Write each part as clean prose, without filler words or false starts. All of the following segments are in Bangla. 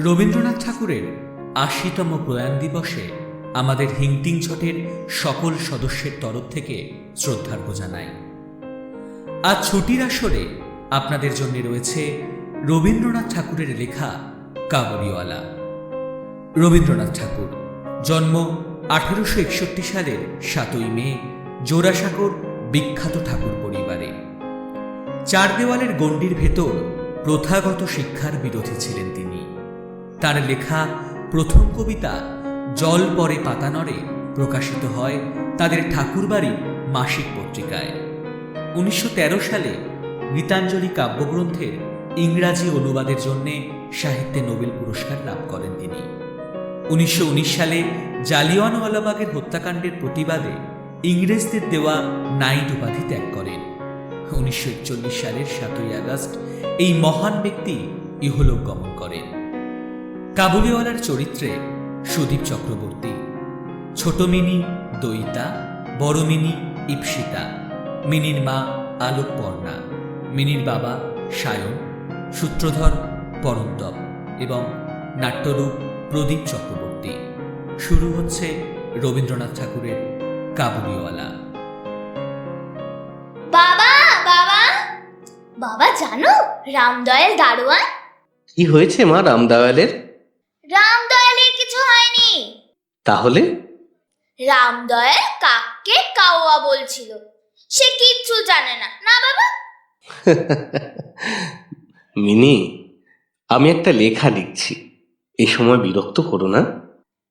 রবীন্দ্রনাথ ঠাকুরের ৮০তম প্রয়াণ দিবসে আমাদের হিংটিংছটের সকল সদস্যের তরফ থেকে শ্রদ্ধার্ঘ্য জানাই। আজ ছুটির আসরে আপনাদের জন্য রয়েছে রবীন্দ্রনাথ ঠাকুরের লেখা কাবুলিওয়ালা। রবীন্দ্রনাথ ঠাকুর জন্ম ১৮৬১ সালের ৭ই মে জোড়াসাঁকোর বিখ্যাত ঠাকুর পরিবারে। চার দেওয়ালের গণ্ডির ভেতর প্রথাগত শিক্ষার বিরোধী ছিলেন তিনি। তার লেখা প্রথম কবিতা জল পরে পাতা নড়ে প্রকাশিত হয় তাদের ঠাকুরবাড়ির মাসিক পত্রিকায়। ১৯১৩ সালে গীতাঞ্জলি কাব্যগ্রন্থের ইংরাজি অনুবাদের জন্য সাহিত্যে নোবেল পুরস্কার লাভ করেন তিনি। ১৯১৯ সালে জালিয়ানওয়ালাবাগের হত্যাকাণ্ডের প্রতিবাদে ইংরেজদের দেওয়া নাইট উপাধি ত্যাগ করেন। ১৯৪১ সালের ৭ই আগস্ট এই মহান ব্যক্তি ইহলোক গমন করেন। কাবুলিওয়ালার চরিত্রে সুদীপ চক্রবর্তী, ছোট মিনি দয়িতা, বড় মিনি ইপ্সিতা, মিনির মা আলোকপর্ণা, মিনির বাবা সায়ন, সূত্রধর পরন্তপ এবং নাট্যরূপ প্রদীপ চক্রবর্তী। শুরু হচ্ছে রবীন্দ্রনাথ ঠাকুরের কাবুলিওয়ালা। বাবা বাবা বাবা, জানো রামদয়াল দারোয়ান? কি হয়েছে মা রামদয়ালের? রামদয়ালের কিছু হয়নি। তাহলে? রামদয়াল কাককে কাওয়া বলছিল, সে কিচ্ছু জানে না। না বাবা? মিনি, আমি একটা লেখা লিখছি, এই সময় বিরক্ত করো না।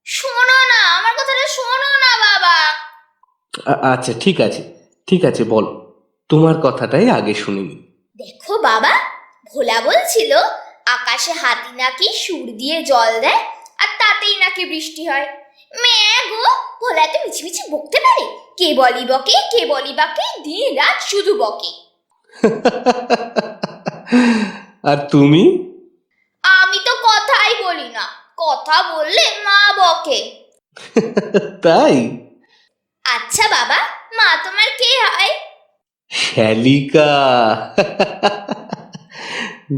শোনো না, আমার কথাটা শোনো না বাবা। আচ্ছা ঠিক আছে বল, তোমার কথাটাই আগে শুনিনি। দেখো বাবা, ভোলা বলছিল আকাশে হাতি নাকি সুর দিয়ে জল দেয় আর তাতেই নাকি বৃষ্টি হয়। মেয়ে গো, ভোলা তো মিছিমিছি বকতে পারে। কে বলি বকে, কে বলি বাকে, দিন রাত শুধু বকে। আর তুমি? আমি তো কথাই বলি না, কথা বললে মা বকে। তাই? আচ্ছা বাবা, মা তোমার কে হয়? শ্যালিকা।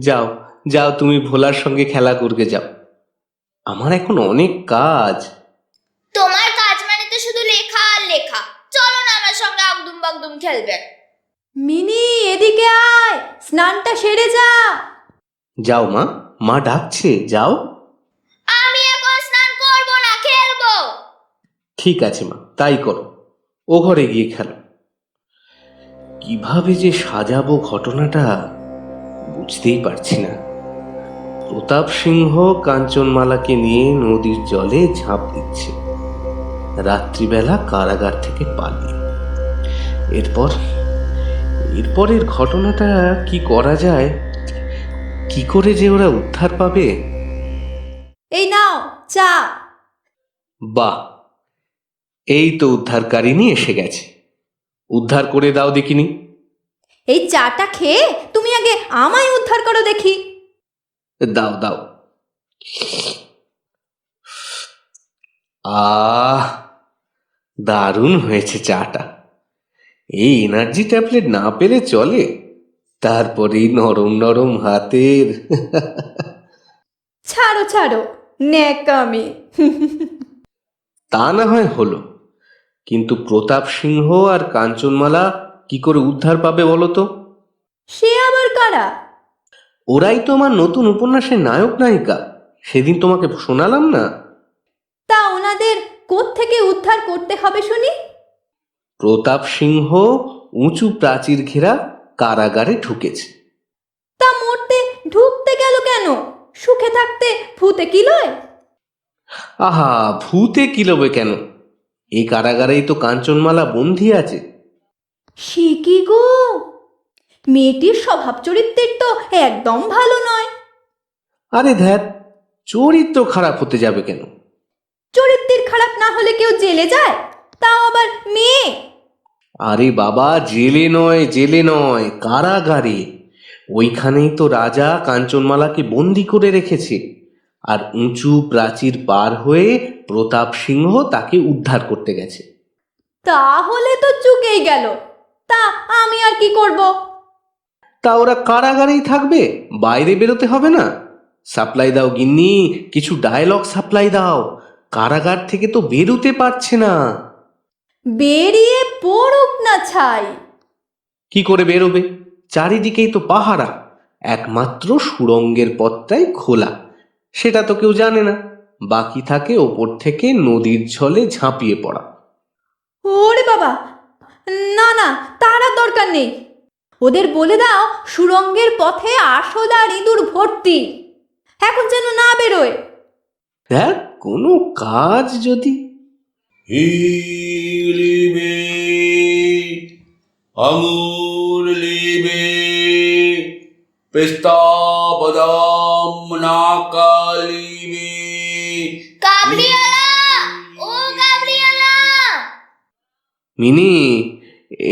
যাও যাও, তুমি ভোলার সঙ্গে খেলা করতে যাও, আমার এখন অনেক কাজ। তোমার কাজ মানে তো শুধু লেখা আর লেখা। চলো না আমার সঙ্গে আগদুম বাগদুম খেলবে। মিনি, এদিকে আয়, স্নানটা সেরে যা। যাও মা, মা ডাকছে, যাও। আমি এখন স্নান করব না, খেলবো। ঠিক আছে মা, তাই করো, ও ঘরে গিয়ে খেলো। কিভাবে যে সাজাবো ঘটনাটা বুঝতেই পারছি না। প্রতাপ সিংহ কাঞ্চনমালাকে নিয়ে নদীর জলে ঝাঁপ দিচ্ছে, রাত্রিবেলা কারাগার থেকে পালিয়ে। এরপরের ঘটনাটা কি করা যায়, কি করে যে ওরা উদ্ধার পাবে? এই নাও চা। বাহ, এই তো উদ্ধারকারিনী এসে গেছে, উদ্ধার করে দাও দেখিনি। এই চাটা খেয়ে তুমি আগে আমায় উদ্ধার করো দেখি। দাও দাও। আহ, দারুণ হয়েছে চাটা। এই এনার্জি ট্যাবলেট না পেলে চলে, তারপরেই নরম নরম হাতের। ছাড়ো ছাড়ো, ন্যাকামি। তা না হয় হলো, কিন্তু প্রতাপ সিংহ আর কাঞ্চনমালা কি করে উদ্ধার পাবে বলো তো? সে আবার কারা? ওরাই তো আমার নতুন উপন্যাসের নায়ক নায়িকা, সেদিন তোমাকে শোনালাম না? তা ওনাদের কোত্থেকে উদ্ধার করতে হবে শুনি? প্রতাপ সিংহ উঁচু প্রাচীর ঘেরা কারাগারে ঢুকেছে। তা মরতে ঢুকতে গেল কেন? সুখে থাকতে ভূতে কিলোয়? আহা, ভূতে কিলবে কেন? এই কারাগারেই তো কাঞ্চনমালা বন্দী আছে। সে কি গো, মেয়েটির স্বভাব চরিত্রের তো একদম ভালো নয়। আরে ধ্যাত, চরিত্র খারাপ হতে যাবে কেন? চরিত্রের খারাপ না হলে কেউ জেলে যায়, তাও আবার মেয়ে। আরে বাবা, জেলে নয়, কারাগারে। ওইখানেই তো রাজা কাঞ্চনমালাকে বন্দি করে রেখেছে, আর উঁচু প্রাচীর পার হয়ে প্রতাপ সিংহ তাকে উদ্ধার করতে গেছে। তাহলে তো চুকেই গেল। তা আমি আর কি করব? তা ওরা কারাগারেই থাকবে, বাইরে বেরোতে হবে না? সাপ্লাই দাও গিন্নি, কিছু ডায়লগ সাপ্লাই দাও। কারাগার থেকে তো বেরোতে পারছে না। বেরিয়ে পড়ুক না ছাই। কি করে বেরোবে? চারিদিকেই তো পাহারা, একমাত্র সুড়ঙ্গের পথটাই খোলা, সেটা তো কেউ জানে না। বাকি থাকে ওপর থেকে নদীর জলে ঝাঁপিয়ে পড়া। ওরে বাবা, না না, তার আর দরকার নেই। ওদের বলে দাও সুড়ঙ্গের পথে আরশোলা আর ইঁদুর ভর্তি, এখন যেন না বেরোয়। হ্যাঁ, কোনো কাজ যদি। লিবে আঙুর লিবে পেস্তা বাদাম নাকা লিবে। কাবলিওয়ালা, ও কাবলিওয়ালা! মিনি,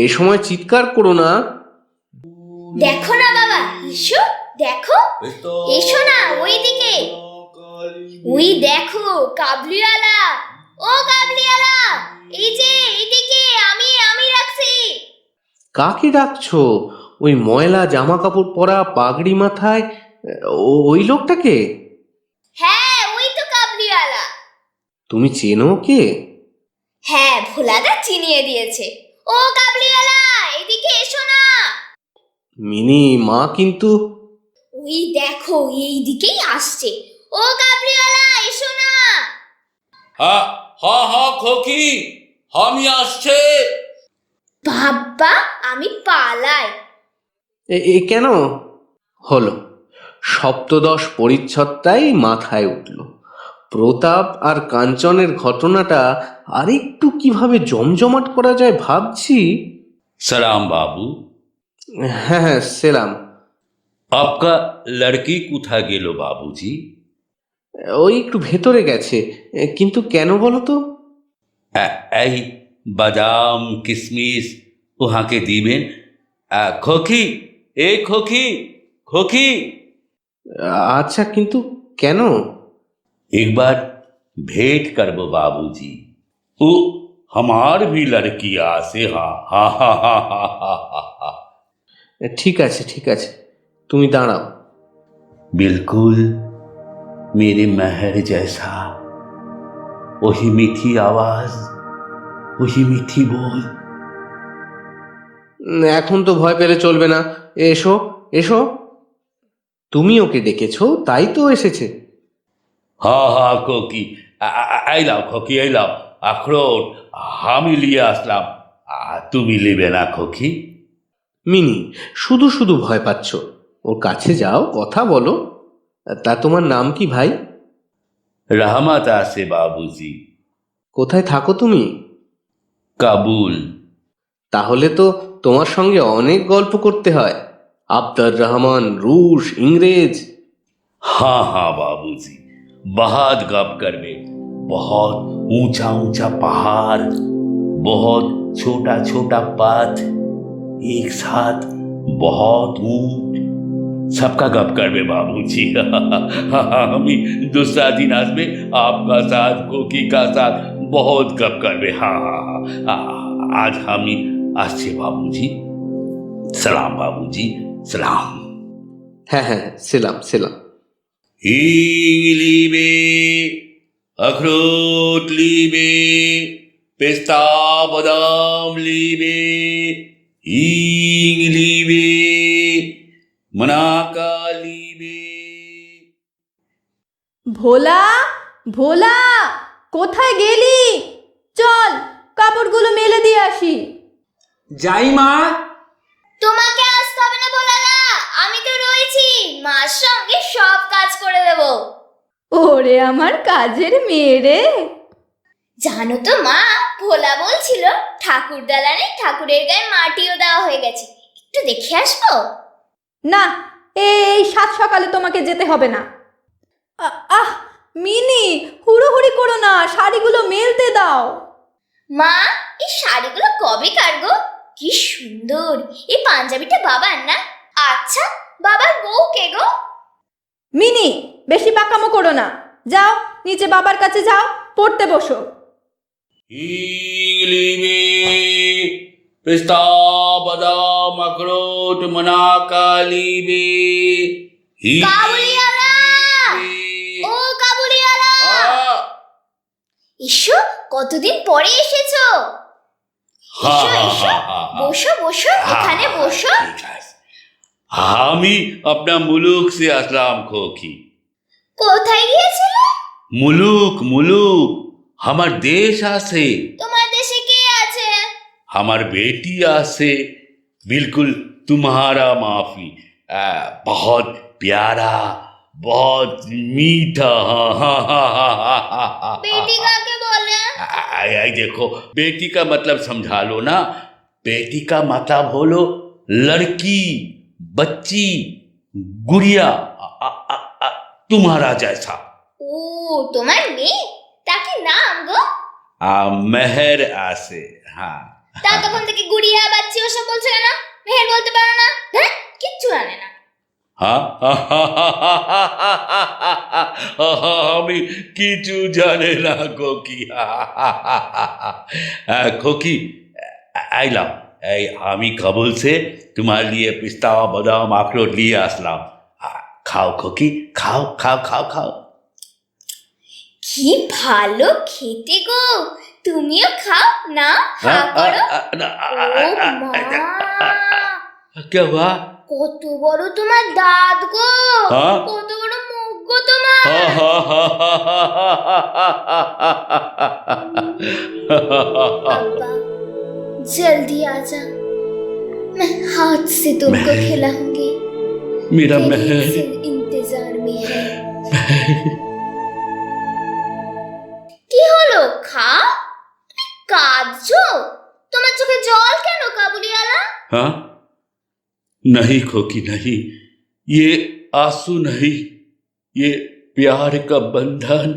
এ সময় চিৎকার করো না। দেখো না বাবা, এসো দেখো, এসো না ওইদিকে। ওই দেখো কাবলিওয়ালা, ও কাবলিওয়ালা, এই যে এইদিকে, আমি রাখছি। কাকে ডাকছো? ওই ময়লা জামা কাপড় পরা, পাগড়ি মাথায়, ওই লোকটাকে? হ্যাঁ, ওই তো কাবলিওয়ালা। তুমি চেনো কে? হ্যাঁ, ভোলাদা চিনিয়ে দিয়েছে। ও কাবলিওয়ালা, এদিকে এসো না। মিনি, মা কিন্তু। ওই দেখো এইদিকেই আসছে। ও কাবলিওয়ালা, এসো না। হ্যাঁ হ্যাঁ হ্যাঁ খোকি, আমি আসছে। বাবা, আমি পালাই। এ কেন হলো? সপ্তদশ পরিচ্ছদটাই মাথায় উঠল। প্রতাপ আর কাঞ্চনের ঘটনাটা আরেকটু কিভাবে জমজমাট করা যায় ভাবছি। सलाम बाबू। হ্যাঁ হ্যাঁ, সেলাম। आपका लड़की कुथा गेलो बाबूजी? ওই একটু ভেতরে গেছে, কিন্তু কেন বলো তো? এই বাদাম কিশমিশ वहाँ के दीबेन। खोखी, ए खोखी, खोखी, আচ্ছা, কিন্তু কেন? एक बार भेंट करबो बाबूजी। वो हमार भी लड़की आसे। हाँ हाँ हाँ हाँ हाँ हाँ हाँ हाँ। ঠিক আছে ঠিক আছে, তুমি দাঁড়াও। बिल्कुल मेरे महर जैसा, वही मीठी आवाज, वही मीठी बोल। এখন তো ভয় পেলে চলবে না। এসো এসো, তুমি ওকে ডেকেছো তাই তো এসেছে। हाँ हाँ खोकी, आई लाओ खोकी, आई लाओ अखरोट, हामी लिए আসলাম, তুমি নেবে না खोकी? মিনি, শুধু শুধু ভয় পাচ্ছ। ওর কাছে যাও, কথা বলো। তা তোমার নাম কি ভাই? रहमत आसे बाबूजी। কোথায় থাকো তুমি? কাবুল। তাহলে তো তোমার সঙ্গে অনেক গল্প করতে হয়। আবদার রহমান, রুশ, ইংরেজ। हाँ हाँ बाबूजी, बहुत गप करवे। बहुत ऊंचा ऊंचा पहाड़, बहुत छोटा छोटा पथ, एक साथ बहुत ऊंट, सबका गप करवे बाबूजी। हमी दूसरा दिन आसबे आपका साथ, कोकी का साथ बहुत गप करवे। हाँ हाँ हाँ, आज हमी आसছে बाबूजी। सलाम बाबूजी, सलाम। হ্যাঁ হ্যাঁ, সেলাম সেলাম। हींग लीबे अखरोट लीबे पेस्ता बादाम लीबे हींग लीबे मनाका लीबे। ভোলা, ভোলা, কোথায় গেলি? চল, কাপড়গুলো মেলে দিয়ে আসি। যাই মা। তোমাকে আসতে হবে না ভোলাদা, আমি তো রয়েছি। মার সঙ্গে সব কাজ করে দেব। ওরে আমার কাজের মেয়ে রে। জানো তো মা, ভোলা বলছিল ঠাকুর দালানে ঠাকুরের গায়ে মাটিও দেওয়া হয়ে গেছে, একটু দেখে আসবো? না, এই সাত সকালে তোমাকে যেতে হবে না। আহ মিনি, হুড়োহুড়ি করো না, শাড়িগুলো মেলতে দাও। মা, এই শাড়িগুলো কবে কাটবো? কি সুন্দর! এই পাঞ্জাবিটা বাবার না? আচ্ছা, বাবার বউ কে গো? মিনি, বেশি পাকামো করো না, যাও নিচে বাবার কাছে যাও, পড়তে বসো। हींग लीबे पेस्ता बादाम अखरोट मनाका लीबे। কাবুলিওয়ালা, এসো, কতদিন পরে এসেছো। এসো এসো, বসো বসো, এখানে বসো। ठीक है। আমি अपना मुलुक से असलाम खोकी। কোথায় গিয়েছিলে? मुलुक मुलुक हमार देश आसे, তোমার देशे কে আছে? हमार बेटी आसे, बिल्कुल तुम्हारा माफी। बहुत प्यारा, बहुत मीठा। বেটি কাকে বলে? आई देखो, बेटी का मतलब समझा लो ना। बेटी का मतलब बोलो लड़की, बच्ची, गुड़िया, तुम्हारा जैसा। ও তোমার মেয়ে, তা কি নাম গো? मेहर आसे। हाँ তা তখন থেকে গুড়িয়া বাচ্চি ওসব বলছো কেন? মেহের বলতে পারো না? হ্যাঁ, কিচ্ছু জানে না। हाँ আমি কিছু জানে না খোকি। खोकी आइलाम, আমি काबुल से तुम्हारे लिए पिस्ता बादाम अखरोट लिए असलाम। खाओ खोकी, खाओ खाओ खाओ खाओ। কি ভালো খেতে গো, তুমিও খাও না, হা করো। ও মা, क्या हुआ? কত বড় তোমার দাঁত গো, হ্যাঁ? কত বড় মুখ গো তোমার। अब्बा जल्दी आ जा, मैं हाथ से तुमको खिलाऊंगी। मेरा तेरे महर, से इंतजार में है। কি হলো, খাও। কাঁদছো? তোমার চোখে জল কেন কাবুলিওয়ালা? हाँ? नहीं खोकी नहीं, ये आंसू नहीं, ये प्यार का बंधन।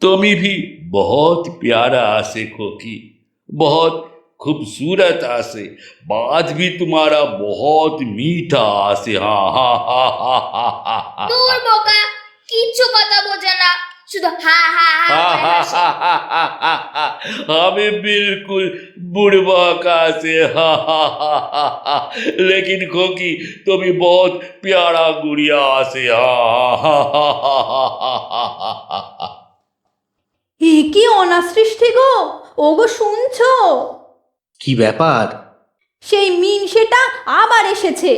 तुम्हें भी बहुत प्यारा आसे खोकी, बहुत खूबसूरत आसे, बात भी तुम्हारा बहुत मीठा आसे। हाँ हाँ हाँ हाँ हाँ हाँ हाँ। দূর বোকা, কিচ্ছু কথা বোঝে না, শুধু হা হা হা করে হাসে। हमें बिल्कुल बुढ़वा का से। लेकिन खोकी तुम्हें बहुत प्यारा गुड़िया से। এ কি অনাসৃষ্টি গো, ওগো শুনছো? কি ব্যাপার? সেই মিন সেটা আবার এসেছে,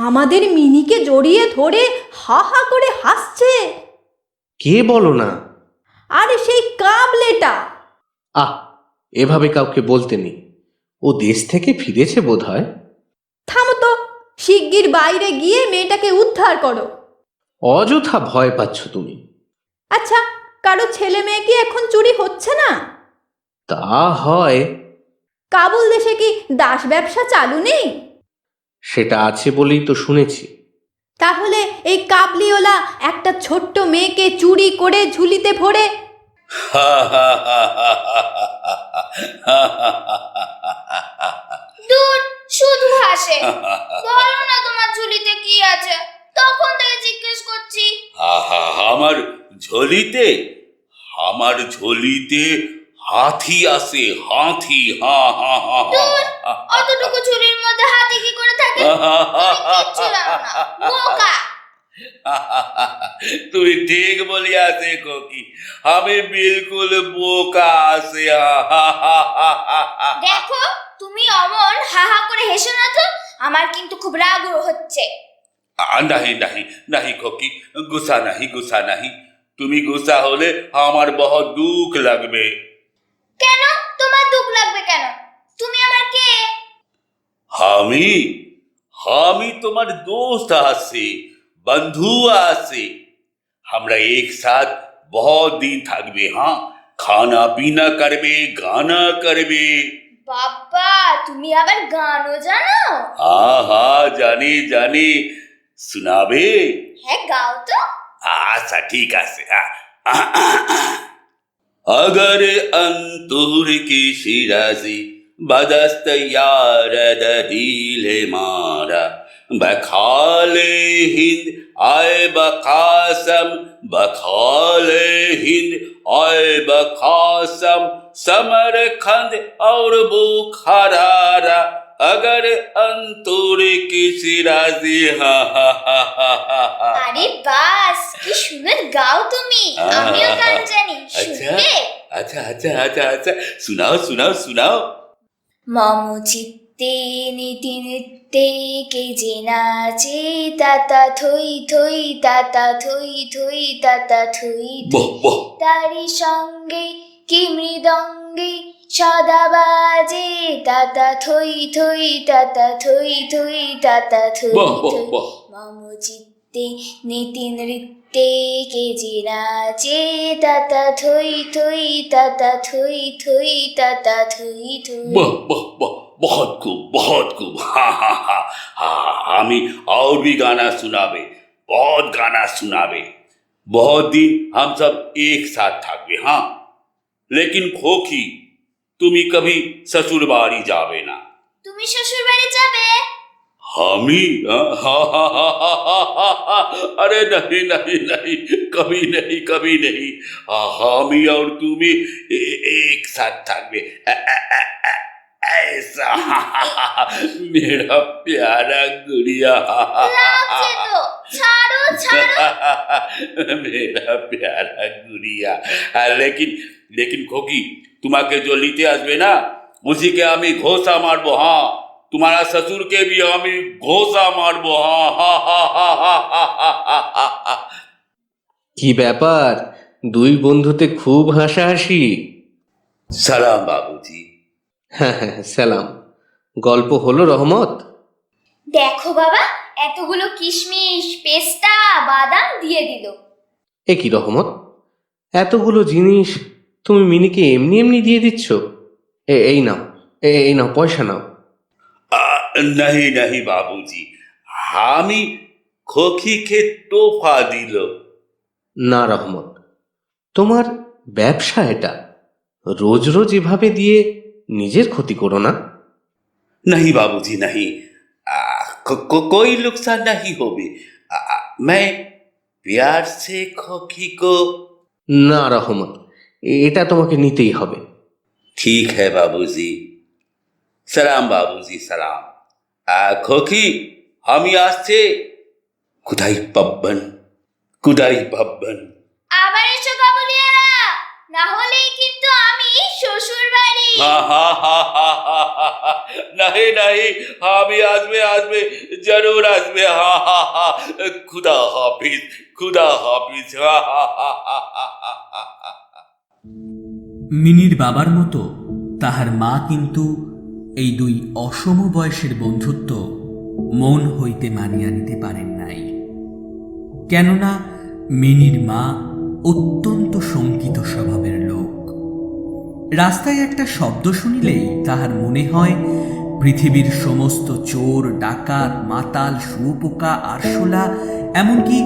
আমাদের মিনিকে জড়িয়ে ধরে হা হা করে হাসছে। কে বলো না? আরে সেই কাবলেটা। আহ, এভাবে কাউকে বলতে নেই। ও দেশ থেকে ফিরেছে বোধহয়। থামো তো, শিগগির বাইরে গিয়ে মেয়েটাকে উদ্ধার করো। অযথা ভয় পাচ্ছ তুমি। আচ্ছা, কারো ছেলে মেয়ে কি এখন চুরি হচ্ছে না? তা হয়, কাবুল দেশে কি দাস ব্যবসা চালু নেই? সেটা আছে বলেই তো শুনেছি। তাহলে এই কাবলিওলা একটা ছোট্ট মেয়েকে চুরি করে ঝুলিতে ভরে। দূর, শুধু হাসে। বলো না তোমার ঝুলিতে কি আছে, তখন থেকে জিজ্ঞেস করছি। আমার ঝোলিতে, আমার ঝোলিতে হাতি আসে, হাতি। অতটুকু ঝুলির মধ্যে হাতি কি করে থাকে? তুমি কিচ্ছু জানো না, বোকা। তুই ঠিক বলিয়া দেখো কি, আমি বিলকুল বোকা আছে। দেখো, তুমি অমন হা হা করে হেসো না তো, আমার কিন্তু খুব রাগ হচ্ছে। नहीं नहीं नहीं खोकी, गुस्सा नहीं, गुस्सा नहीं। তুমি গুসা হলে আমার বহুত দুঃখ লাগবে। কেন তোমার দুঃখ লাগবে কেন? তুমি আমার কে? আমি আমি তোমার दोस्त आसे, बंधु आसे। हमरा एक साथ बहुत दिन থাকবে। हाँ, खाना पीना करबे, गाना करबे। বাবা, তুমি আবার গানও জানো? हाँ हाँ, जानी जानी। सुनाबे? হ্যাঁ, গাও তো। अच्छा ठीक আছে। अगर अंतुर की शिराजी बदस्त यार दीले मारा, बखाले हिंद आए बकासम, बखाले हिंद आए बकासम, समर खंड और बुखारा, अगर अंतुर की शिराजी। আরে বাস, কি সুন্দর গাও তুমি, আমিও গান জানি, শুনবে? अच्छा अच्छा अच्छा अच्छा, सुनाओ सुनाओ सुनाओ। মম চিত্তে নীতি নিত্যে কে যে নাচে তাতা থই থই তাতা থই থই তাতা থই বাহ থই বাহ তারি সঙ্গে কি মৃদঙ্গে সদা বাজে তাতা থই থই তাতা থই থই তাতা থই বাহ বাহ থই বাহ। মম চিত্তে নীতি নৃত্যে কে যে নাচে তাতা থই থই তাতা থই থই তাতা থই থই वाह वाह वाह, बहुत खूब हाँ हाँ हाँ हाँ। हमें और भी गाना सुनाबे, बहुत गाना सुनाबे। बहुत दिन हम सब एक साथ থাকবে हाँ। लेकिन खोखी তুমি कभी ससुर बाड़ी जावे ना। তুমি শ্বশুর বাড়ি যাবে? हमी हाँ हाँ हाँ हाँ हाँ हाँ हाँ हाँ। अरे नहीं नहीं नहीं, कभी नहीं कभी नहीं। हाँ हमी और तुम्ही एक साथ থাকবে ऐसा मेरा प्यारा गुड़िया লাগছে তো, ছাড়ো ছাড়ো। मेरा प्यारा गुड़िया। लेकिन लेकिन खोकी तुम्हारे जो लीते আসবে না उसी के हमें घोषा मारबो हाँ। तुम्हारा ससुर के भी हमें घोषा मारबो हाँ हाँ हाँ हाँ हाँ हाँ हाँ हाँ हाँ। কি ব্যাপার, দুই বন্ধুতে খুব হাসাহাসি। সালাম বাবুজি। হ্যাঁ হ্যাঁ সালাম। গল্প হলো রহমত? দেখো বাবা, এতগুলো কিশমিশ পেস্তা বাদাম দিয়ে দিল। এ কি রহমত, এতগুলো জিনিস তুমি মিনিকে এমনি এমনি দিয়ে দিচ্ছ? এই নাও, এই নাও পয়সা নাও। नहीं नहीं बाबूजी, हामी खोखी के तोहफा दिल। না রহমত, তোমার ব্যবসা এটা, রোজ রোজ এভাবে দিয়ে নিজের ক্ষতি করো না। नहीं बाबूजी नहीं, कोई नुकसान नहीं होगी। मैं प्यार से खोखी को। না রহমত, এটা তোমাকে নিতেই হবে। ठीक है बाबूजी। सलाम बाबूजी सलाम। खोखी हम আসছে। खुदाई पब्बन खुदाई पब्बन। আবার এসো কাবুলিয়ারা, না হলেই কিন্তু আমি শ্বশুর বাড়ি। हाँ हाँ हाँ हाँ हाँ हाँ हाँ। नहीं नहीं हामी আসবে আসবে, जरूर আসবে हाँ हाँ हाँ। खुदा हाफिज खुदा हाफिज हाँ हाँ हाँ हाँ हाँ हाँ हाँ। মিনির বাবার মতো তাহার মা কিন্তু এই দুই অসম বয়সের বন্ধুত্ব মন হইতে মানিয়া নিতে পারেন নাই। কেননা মিনির মা অত্যন্ত শঙ্কিত স্বভাবের লোক। রাস্তায় একটা শব্দ শুনিলেই তাহার মনে হয় পৃথিবীর সমস্ত চোর ডাকাত মাতাল শুয়োপোকা আরশোলা এমনকি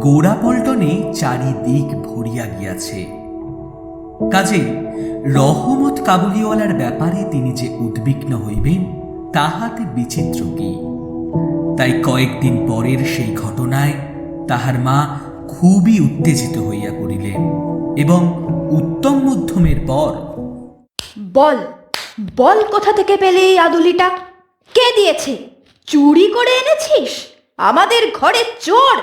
গোড়া পল্টনে চারিদিক ভরিয়া গিয়াছে। কাজেই রহমত কাবুলিওয়ালার ব্যাপারে তিনি যে উদ্বিগ্ন হইবেন তাহাতে বিচিত্র কি। তাই কয়েকদিন পরের সেই ঘটনায় তাহার মা খুবই উত্তেজিত হইয়া পড়িলেন এবং উত্তম মধ্যমের পর বল বল, কোথা থেকে পেলে এই আদুলিটা? কে দিয়েছে? চুরি করে এনেছিস? আমাদের ঘরে চোর?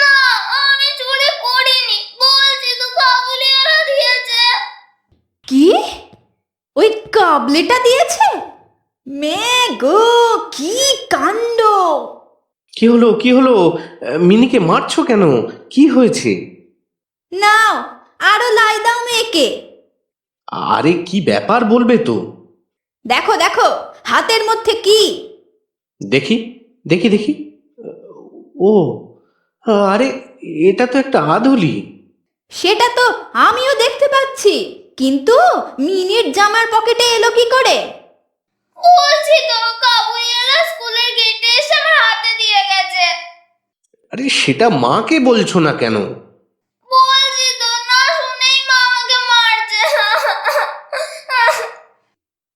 না, আমি চুরি করিনি, বলছি তো কাবুলিয়ারা দিয়েছে। কি? ওই কাবলিটা দিয়েছে? মে গো, কি কাণ্ড! কি হলো কি হলো, মিনিকে মারছো কেন? কি হয়েছে? নাও আরো লাই দাও মেয়েকে। আরে কি ব্যাপার বলবে তো? দেখো দেখো হাতের মধ্যে কি। দেখি দেখি দেখি। ও আরে, এটা তো একটা আধুলি। সেটা তো আমিও দেখতে পাচ্ছি, কিন্তু মিনির জামার পকেটে এলো কি করে? বলছি তো কাবুলিয়ারা স্কুলের গেটে এসে আমার হাতে দিয়ে গেছে। আরে সেটা মাকে বলছো না কেন? বলছি তো, না শুনেই মা আমাকে মারছে।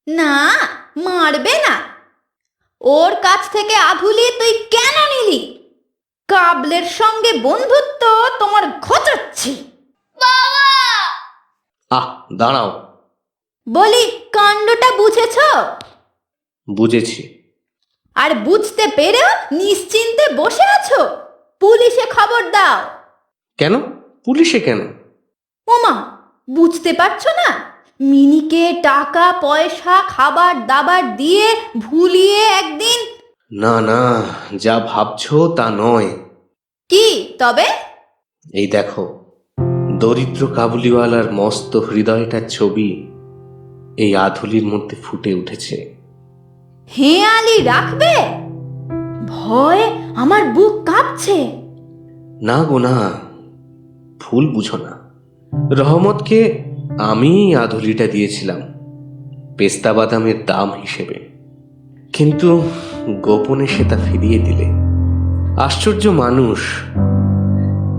না, মারবে না। ওর কাছ থেকে আধুলি তুই কেন নিলি? কাবলের সঙ্গে বন্ধুত্ব তোমার ঘটাচ্ছি। বাবা! আহ দাঁড়াও। বলি, কাণ্ডটা বুঝেছ? বুঝেছি। আর বুঝতে পেরেও নিশ্চিন্তে বসে আছো? পুলিশে খবর দাও। কেন? পুলিশে কেন? ওমা, বুঝতে পারছো না? মিনিকে টাকা পয়সা খাবার দাবার দিয়ে ভুলিয়ে একদিন। না না, যা ভাবছো তা নয়। কি তবে? এই দেখো, দরিদ্র কাবুলিওয়ালার মস্ত হৃদয়টার ছবি এই আধুলির মধ্যে ফুটে উঠেছে। হেঁয়ালি রাখবে? ভয়ে আমার বুক কাঁপছে। না গো না, ভুল বুঝো না। রহমতকে আমি আধুলিটা দিয়েছিলাম পেস্তা বাদামের দাম হিসেবে, কিন্তু গোপনে সে তা ফিরিয়ে দিলে। আশ্চর্য মানুষ,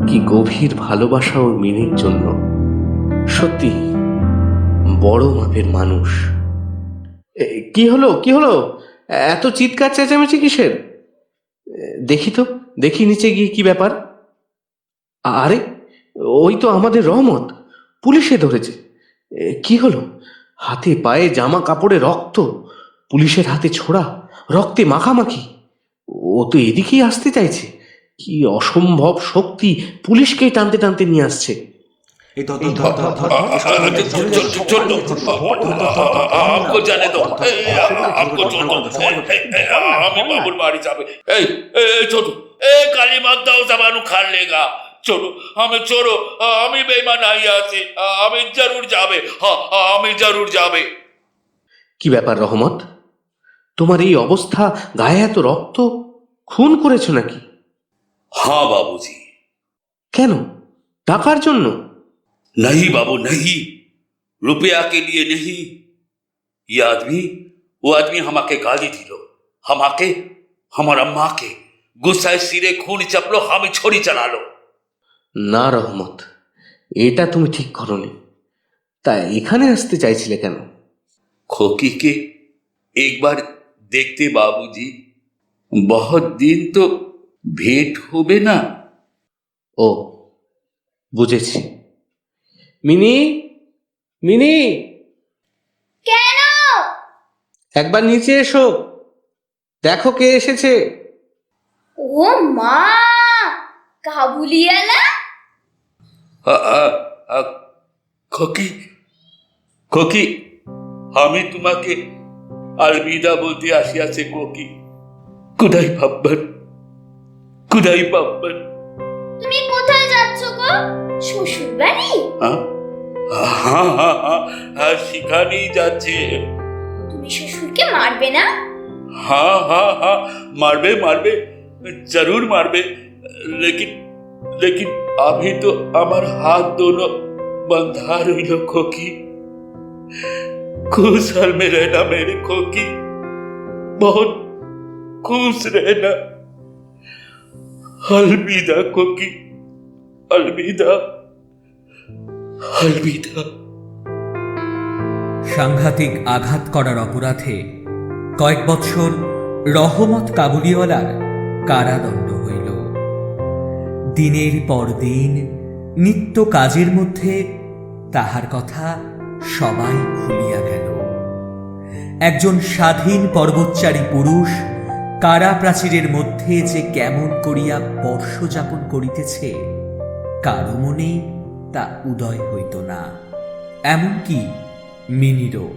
কি গভীর ভালোবাসা ওর মিনির জন্য। সত্যি বড় মাপের মানুষ। কি হলো, কি হলো? এত চিৎকার চেঁচামেচি কিসের? দেখি তো, দেখি নিচে গিয়ে কি ব্যাপার। আরে, ওই তো আমাদের রহমত, পুলিশে ধরেছে। কি হলো? হাতে পায়ে জামা কাপড়ে রক্ত, পুলিশের হাতে ছোড়া, রক্তে মাখামাখি। ও তো এদিকেই আসতে চাইছে। কি অসম্ভব শক্তি পুলিশকেই টানতে টানতে নিয়ে আসছে। हमको जाने दो, हमको छोड़ दो, हमें बाबुल बाड़ी जावे। छोटू, काली मत दाओ, जबानू खान लेगा। छोड़ो हमें, छोड़ो, हमें बेईमान आई आसे, हमें जरूर जावे। हाँ, हमें जरूर जावे। কি ব্যাপার রহমত, তোমার এই অবস্থা, গায়ে এত রক্ত, খুন করেছো নাকি? हाँ बाबूजी। কেন? টাকার জন্য? नहीं बाबू नहीं, रुपया के लिए नहीं। ये आदमी, वो आदमी हमाके गाली दिलो, हमाके, हमार अम्मा के गुस्साए सिरे खून चपलो, हमें छोड़ी चला लो। না রহমত, এটা তুমি ঠিক করনি। তা এখানে আসতে চাইছিলে কেন? खोकी के एक बार देखते बाबूजी, बहुत दिन तो भेंट होबे ना। ও, বুঝেছি। মিনি, মিনি, কেন? একবার নিচে এসো, দেখো কে এসেছে। ও মা, কাবুলিওয়ালা? खोकी, खोकी, हमें तुम्हाके अलविदा बोलते आसिया से खोकी। कुदाई पाब्बन, कुदाई पाब्बन। তুমি কোথায় যাচ্ছ গো? শ্বশুর বাড়ি? हाँ हाँ हाँ हाँ, शिखानी जाच्छे। তুমি শ্বশুরকে মারবে না? हाँ हाँ हाँ, मारबे मारबे, जरूर मारबे। लेकिन लेकिन अभी तो हमार हाथ दोनों बंधा रही खोकी। खुश हाल में रहना मेरे खोकी, बहुत खुश रहना। अलविदा खोकी, अलविदा, अलविदा। সাংঘাতিক আঘাত করার অপরাধে কয়েক বছর রহমত কাবুলিওয়ালার কারাদণ্ড হইল। দিনের পর দিন নিত্য কাজের মধ্যে তাহার কথা সবাই ভুলিয়া গেল। একজন স্বাধীন পর্বতচারী পুরুষ কারা প্রাচীরের মধ্যে যে কেমন করিয়া বর্ষ যাপন করিতেছে, কারো মনে তা উদয় হইত না, এমনকি মিনিরও।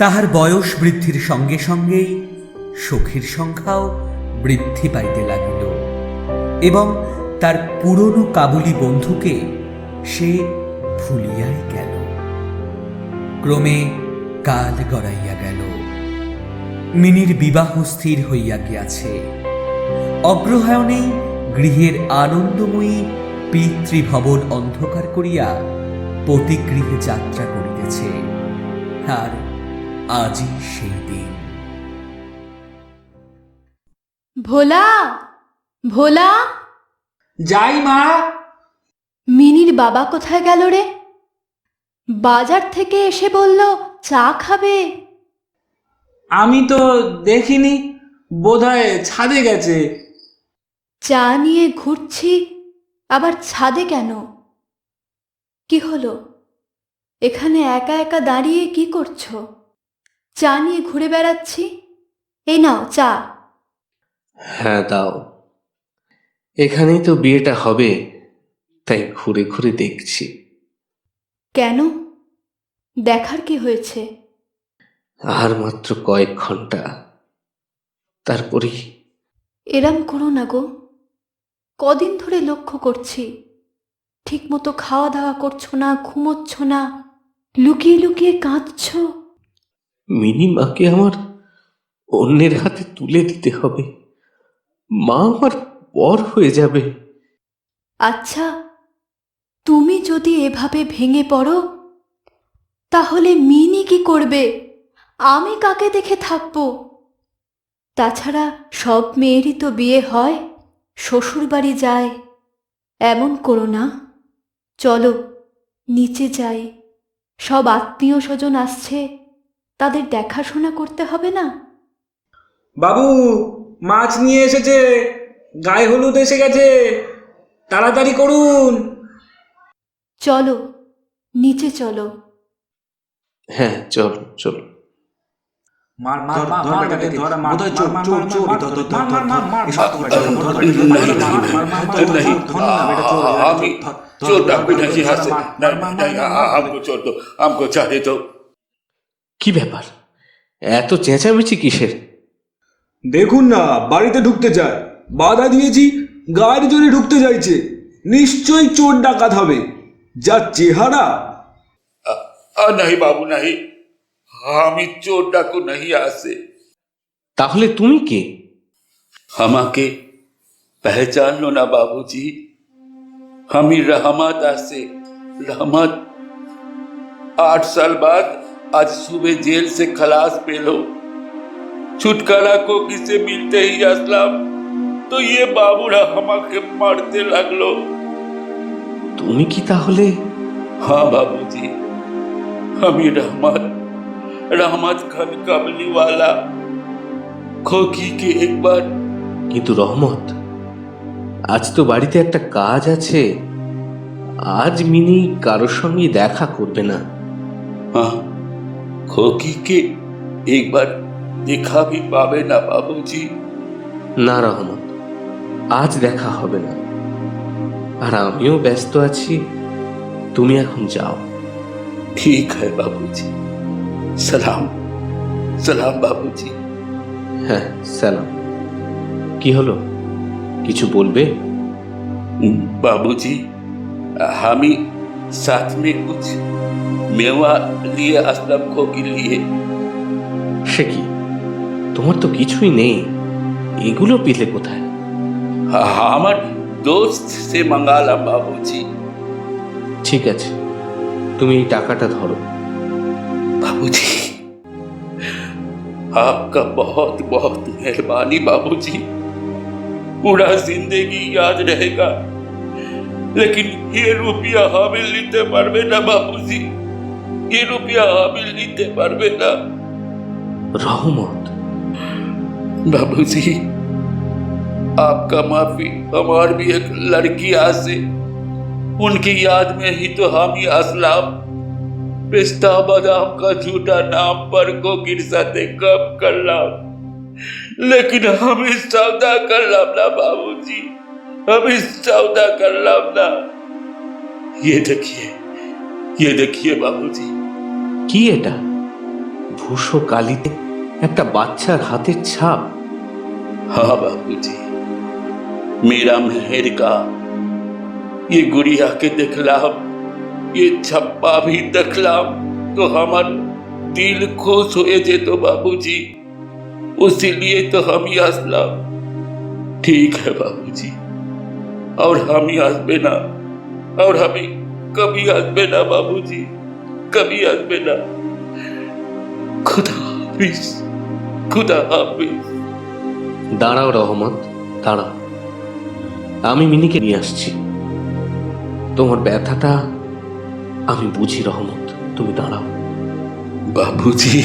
তাহার বয়স বৃদ্ধির সঙ্গে সঙ্গেই সখীর সংখ্যাও বৃদ্ধি পাইতে লাগিল এবং তার পুরনো কাবুলি বন্ধুকে সে ভুলিয়াই গেল। ক্রমে কাল গড়াইয়া গেল। মিনির বিবাহ স্থির হইয়া গিয়াছে। অগ্রহায়ণেই গৃহের আনন্দময়ী পিতৃভবন অন্ধকার করিয়া পতিগৃহে যাত্রা করিতেছে। আর আজই সেই দিন। ভোলা, ভোলা, যাই মা। মিনির বাবা কোথায় গেল রে? বাজার থেকে এসে বলল চা খাবে। আমি তো দেখিনি, বোধহয় ছাদে গেছে। চা নিয়ে ঘুরছি, আবার ছাদে কেন? কি হলো? এখানে একা একা দাঁড়িয়ে কি করছো? চা নিয়ে ঘুরে বেড়াচ্ছি, এই নাও চা। হ্যাঁ দাও, এখানেই তো বিয়েটা হবে, তাই ঘুরে ঘুরে দেখছি। কেন? দেখার কি হয়েছে? আর মাত্র কয়েক ঘন্টা, তারপরেই। এরম করো না গো। কদিন ধরে লক্ষ্য করছি, ঠিকমতো খাওয়া দাওয়া করছো না, ঘুমোচ্ছ না, লুকিয়ে লুকিয়ে কাঁদছো। মিনি মাকে আমার অন্যের হাতে তুলে দিতে হবে। মা আমার পর হয়ে যাবে। আচ্ছা, তুমি যদি এভাবে ভেঙে পড়ো, তাহলে মিনি কি করবে? আমি কাকে দেখে থাকবো? তাছাড়া সব মেয়েরই তো বিয়ে হয়, শ্বশুর বাড়ি যায়। এমন করো না। চলো নিচে যাই, সব আত্মীয় স্বজন আসছে, তাদের দেখাশোনা করতে হবে না? বাবু, মাছ নিয়ে এসেছে, গায়ে হলুদ এসে গেছে, তাড়াতাড়ি করুন। চলো নিচে চলো। হ্যাঁ, চলো চলো। মার মার মার মার বেটাকে, ধর মার, বোধহয় চোর চোর চোর, মার মার মার মার আমি चोर डाकू नहीं यहाँ से, नहीं हमको छोड़ दो, हमको चाहे तो। কি ব্যাপার, এত চেঁচামেচি কিসের? দেখুন না, বাড়িতে ঢুকতে চায়, বাধা দিয়েছি, গায়ের জোরে ঢুকতে চাইছে। নিশ্চয়ই চোর ডাকাত হবে, যা চেহারা। नहीं बाबू नहीं, हम चोर डाकू नहीं आसे। তাহলে তুমি কে? हमाके पहचान लो ना बाबूजी, हमी रहमत आसे। रहमत 8 साल बाद आज सुबह जेल से खलास पेलो। छुटकारा को किसे मिलते ही असलम तो ये बाबूरा हमाके मारते लगलो। তুমি কি তাহলে? हाँ बाबूजी, हमी रहमत, रहमत खान काबली वाला खोकी के एक बार। কিন্তু রহমত, আজ তো বাড়িতে একটা কাজ আছে। আজ মিনি কারোর সঙ্গে দেখা করবে না। हाँ, खोकी के एक बार देखा भी पावे ना बाबूजी। না রহমত, আজ দেখা হবে না। আর আমিও ব্যস্ত আছি, তুমি এখন যাও। ठीक है बाबूजी, सलाम सलाम बाबूजी। হ্যাঁ, সালাম। কি হলো, কিছু বলবে? बाबूजी, हमी साथ में कुछ मेवा लिए असलम को के लिए। সে কি, তোমার তো কিছুই নেই, এগুলো পেলে কোথায়? हमार दोस्त से मंगाला बाबूजी। ঠিক আছে, তুমি এই টাকাটা ধরো। बाबूजी, आपका बहुत बहुत मेहरबानी बाबूजी, पूरा जिंदगी याद रहेगा। लेकिन ये रुपया हामिल नीते पारबे ना बाबूजी, ये रुपया हामिल नीते पारबे ना। রহমত, बाबूजी, आपका माफी। हमार भी एक लड़की आसे, उनकी याद में ही तो हम ही असलाम पिस्ता बादाम का झूठा नाम पर को गिरसाते कब कर लाम। लेकिन हम इस सौदा कर लाम ना बाबूजी, हम इस सौदा कर लाम ना। ये देखिए बाबूजी। কি এটা? ভূষো কালিতে একটা বাচ্চার হাতের ছাপ। हाँ बाबूजी, मेरा मेहर का ये गुड़िया के देखलाम, ये छप्पा भी देखलाम तो हमार दिल खुश हुए जे तो बाबूजी, उसीलिए तो हम ही हंसलाम। ठीक है बाबूजी, और हम ही हंसबे ना, और हम ही कभी हंसबे ना बाबूजी, कभी हंसबे ना। खुदा हाफिज, खुदा हाफिज। দাঁড়াও রহমত, দাঁড়াও, আমি মিনিকে নিয়ে আসছি। তোমার ব্যথাটা আমি বুঝি রহমত, তুমি দাঁড়াও। बाबूजी,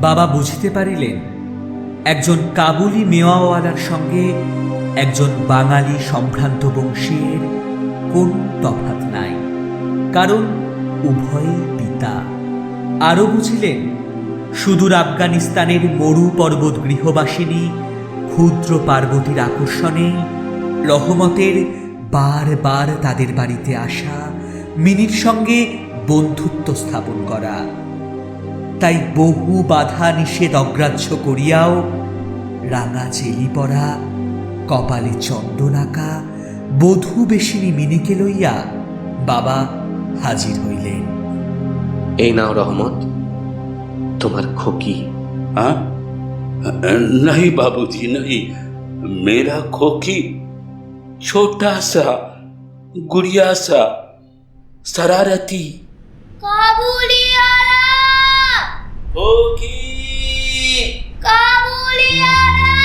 বাবা বুঝতে পারিলেন একজন কাবুলি মেওয়াওয়ালার সঙ্গে একজন বাঙালি সম্ভ্রান্ত বংশীর কোনো তফাৎ নাই, কারণ উভয়ই পিতা। আরও বুঝিলেন সুদূর আফগানিস্তানের মরু পর্বত গৃহবাসিনী ক্ষুদ্র পার্বতীর আকর্ষণে রহমতের বারবার তাদের বাড়িতে আসা, মিনির সঙ্গে বন্ধুত্ব স্থাপন করা। তাই বহু বাধা নিষেধ অগ্রাহ্য করিয়াও রাঙা চেলি পরা, কপালে চন্দন আঁকা বধূ বেশিনী মিনিকে লইয়া বাবা হাজির হইলেন। এই নাও রহমত, তোমার খোকি। हाँ नहीं बाबूजी नहीं, मेरा खोकी छोटा सा गुड़िया सा शरारती কাবুলিয়ারা, खोकी কাবুলিয়ারা।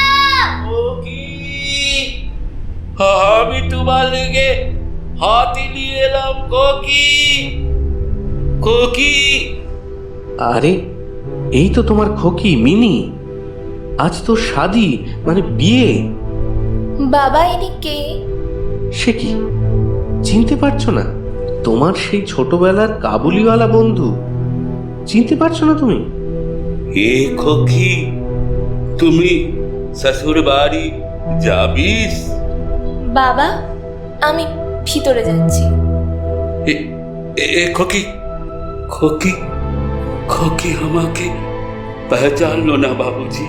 खोकी আমি তোমার লেগে হাতি নিয়ে এলাম खोकी खोकी। আরে এই তো তোমার খোকি মিনি, আজ তো শাদি মানে বিয়ে। বাবা ইনি কে? সে কি, চিনতে পারছো না? তোমার সেই ছোটবেলার কাবুলিওয়ালা বন্ধু, চিনতে পারছো না তুমি? হে खोकी, তুমি শ্বশুর বাড়ি যাবিস? বাবা আমি ভিতরে যাচ্ছি। खोकी खोकी खोकी আমাকে पहचान लो ना बाबूजी,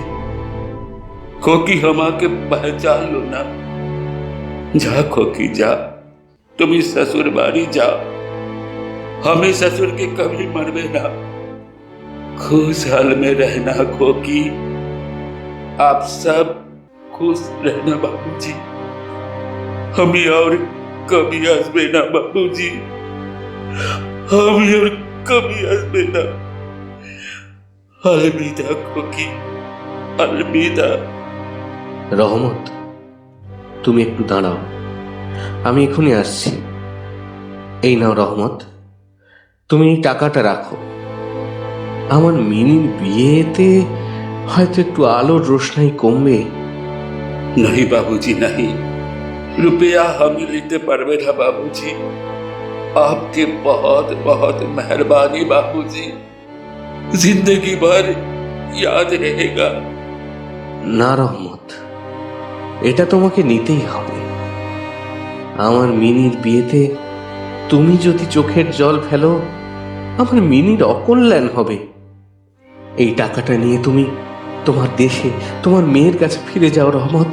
खोकी আমাকে पहचान लो ना। जा खोकी जा, तुम इस ससुर बाड़ी जाओ, हमें ससुर के कभी मरवे ना, खुशहाल में रहना खोकी, आप सब खुश रहना बाबूजी, हमें और कभी हंसवे ना बाबूजी, हमें और कभी हंसवे ना। अलविदा खोकी, अलविदा। রহমত, তুমি একটু দাঁড়াও, আমি এখনই আসছি। এই নাও রহমত, তুমি এই টাকাটা রাখো। আমার মিনির বিয়েতে হয়তো একটু আলোর রোশনাই কমবে। नहीं बाबूजी नहीं, रुपया हम लेते पारबे ना बाबूजी, आपके बहुत बहुत मेहरबानी बाबूजी, जिंदगी भर याद रहेगा। না রহমত, এটা তোমাকে নিতেই হবে। আমার মিনির বিয়েতে তুমি যদি চোখের জল ফেলো, আমার মিনির অকল্যাণ হবে। এই টাকাটা নিয়ে তুমি তোমার দেশে তোমার মেয়ের কাছে ফিরে যাও রহমত,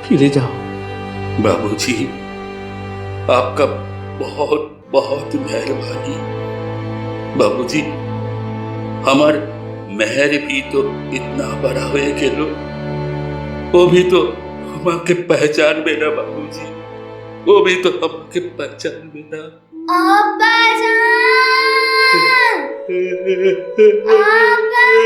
ফিরে যাও। बाबूजी आपका बहुत बहुत मेहरबानी बाबूजी, हमार मेहर भी तो इतना बड़ा हुए गेलो, वो भी तो हमके पहचान में ना बाबूजी, वो भी तो हमके पहचान में ना। আব্বাজান, আব্বাজান।